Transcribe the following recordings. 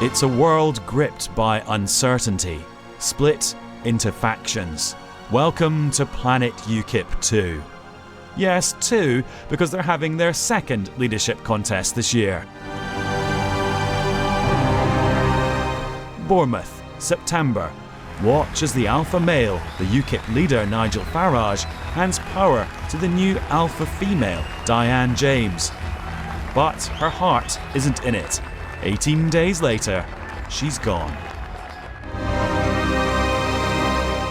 It's a world gripped by uncertainty, split into factions. Welcome to Planet UKIP 2. Yes, 2, because they're having their second leadership contest this year. Bournemouth, September. Watch as the alpha male, the UKIP leader Nigel Farage, hands power to the new alpha female, Diane James. But her heart isn't in it. 18 days later, she's gone.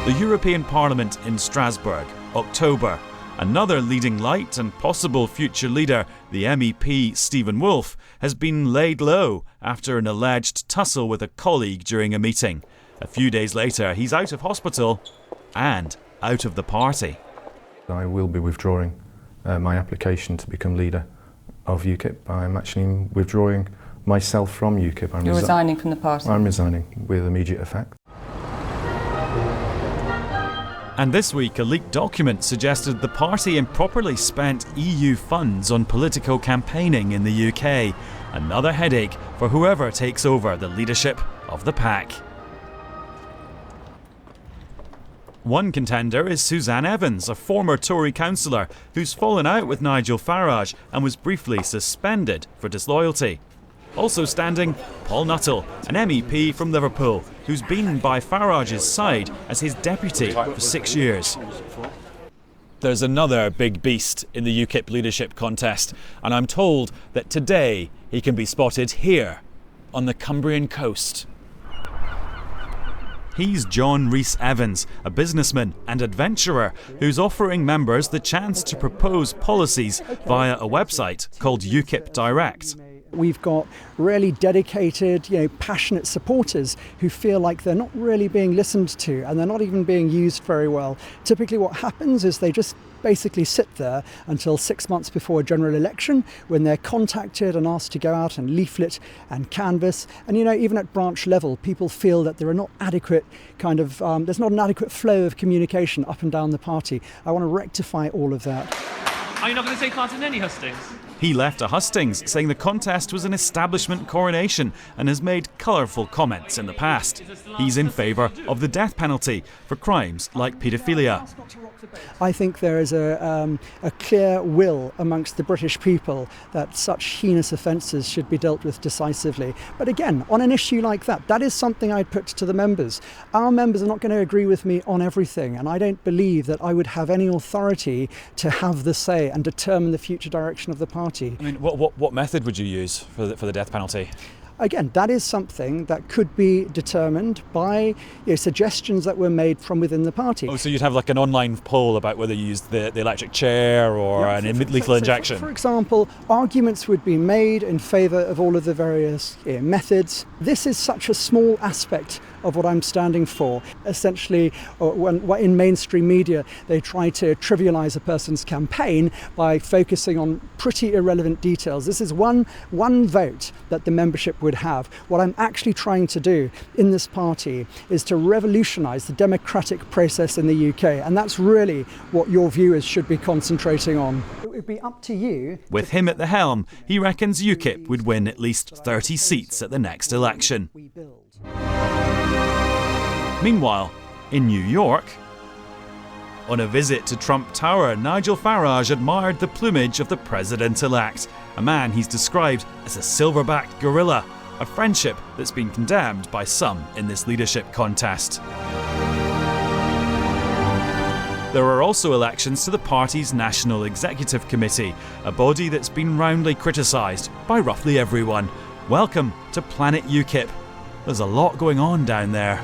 The European Parliament in Strasbourg, October. Another leading light and possible future leader, the MEP Stephen Woolfe, has been laid low after an alleged tussle with a colleague during a meeting. A few days later, he's out of hospital and out of the party. I will be withdrawing my application to become leader of UKIP. I'm actually withdrawing myself from UKIP. You're resigning from the party? I'm resigning with immediate effect. And this week, a leaked document suggested the party improperly spent EU funds on political campaigning in the UK. Another headache for whoever takes over the leadership of the pack. One contender is Suzanne Evans, a former Tory councillor who's fallen out with Nigel Farage and was briefly suspended for disloyalty. Also standing, Paul Nuttall, an MEP from Liverpool, who's been by Farage's side as his deputy for 6 years. There's another big beast in the UKIP leadership contest, and I'm told that today he can be spotted here, on the Cumbrian coast. He's John Rhys-Evans, a businessman and adventurer who's offering members the chance to propose policies via a website called UKIP Direct. We've got really dedicated, passionate supporters who feel like they're not really being listened to and they're not even being used very well. Typically what happens is they just basically sit there until 6 months before a general election when they're contacted and asked to go out and leaflet and canvass. And even at branch level, people feel that there are not adequate there's not an adequate flow of communication up and down the party. I want to rectify all of that. Are you not going to take part in any hustings? He left a hustings, saying the contest was an establishment coronation and has made colourful comments in the past. He's in favour of the death penalty for crimes like paedophilia. I think there is a clear will amongst the British people that such heinous offences should be dealt with decisively. But again, on an issue like that is something I'd put to the members. Our members are not going to agree with me on everything, and I don't believe that I would have any authority to have the say and determine the future direction of the party. I mean, what method would you use for the death penalty? Again, that is something that could be determined by suggestions that were made from within the party. Oh, so you'd have like an online poll about whether you used the electric chair or an lethal injection? For example, arguments would be made in favour of all of the various methods. This is such a small aspect of what I'm standing for. Essentially, in mainstream media, they try to trivialise a person's campaign by focusing on pretty irrelevant details. This is one vote that the membership would have. What I'm actually trying to do in this party is to revolutionise the democratic process in the UK, and that's really what your viewers should be concentrating on. It would be up to you. With him at the helm, he reckons UKIP would win at least 30 seats at the next election. Meanwhile, in New York, on a visit to Trump Tower, Nigel Farage admired the plumage of the president-elect, a man he's described as a silverbacked gorilla, a friendship that's been condemned by some in this leadership contest. There are also elections to the party's National Executive Committee, a body that's been roundly criticised by roughly everyone. Welcome to Planet UKIP. There's a lot going on down there.